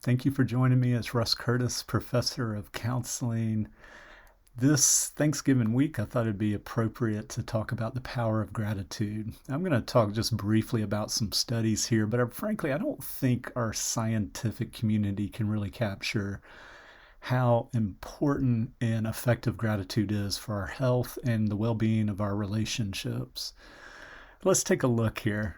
Thank you for joining me as Russ Curtis, Professor of Counseling. This Thanksgiving week, I thought it'd be appropriate to talk about the power of gratitude. I'm going to talk just briefly about some studies here, but frankly, I don't think our scientific community can really capture how important and effective gratitude is for our health and the well being of our relationships. Let's take a look here.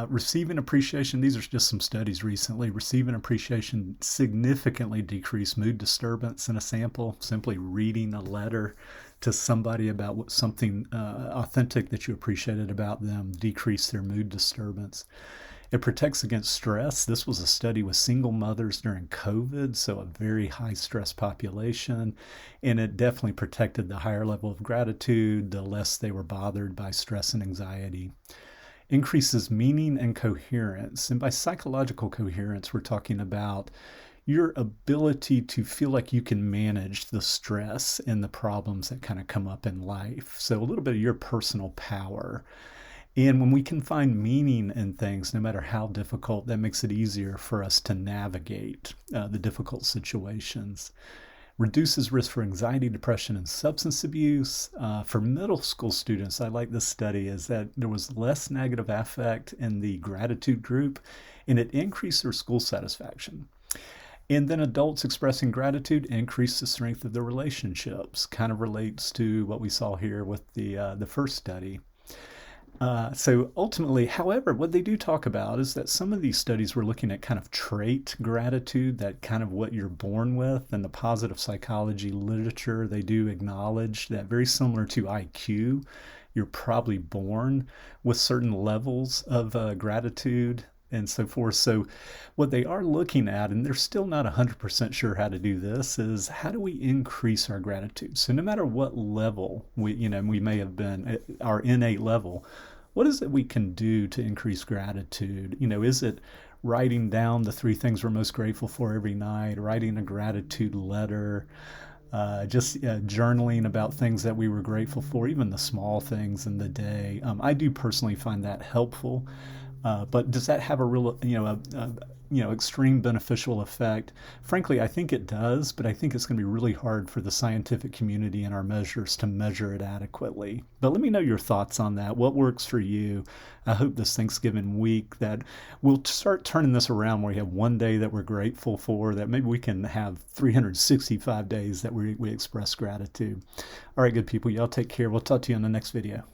Receiving appreciation, these are just some studies recently. Receiving appreciation significantly decreased mood disturbance in a sample. Simply reading a letter to somebody about something authentic that you appreciated about them decreased their mood disturbance. It protects against stress. This was a study with single mothers during COVID, so a very high stress population, and it definitely protected the higher level of gratitude, the less they were bothered by stress and anxiety. Increases meaning and coherence. And by psychological coherence, we're talking about your ability to feel like you can manage the stress and the problems that kind of come up in life. So a little bit of your personal power. And when we can find meaning in things, no matter how difficult, that makes it easier for us to navigate the difficult situations. Reduces risk for anxiety, depression, and substance abuse. For middle school students, I like this study, is that there was less negative affect in the gratitude group, and it increased their school satisfaction. And then adults expressing gratitude increased the strength of their relationships. Kind of relates to what we saw here with the first study. So ultimately, however, what they do talk about is that some of these studies were looking at kind of trait gratitude, that kind of what you're born with. And the positive psychology literature, they do acknowledge that, very similar to IQ, you're probably born with certain levels of gratitude and so forth. So what they are looking at, and they're still not 100% sure how to do this, is how do we increase our gratitude? So no matter what level we may have been, our innate level, what is it we can do to increase gratitude? Is it writing down the three things we're most grateful for every night, writing a gratitude letter, just journaling about things that we were grateful for, even the small things in the day? I do personally find that helpful. But does that have a real, extreme beneficial effect? Frankly, I think it does, but I think it's going to be really hard for the scientific community and our measures to measure it adequately. But let me know your thoughts on that. What works for you? I hope this Thanksgiving week that we'll start turning this around, where we have one day that we're grateful for, that maybe we can have 365 days that we express gratitude. All right, good people, y'all take care. We'll talk to you on the next video.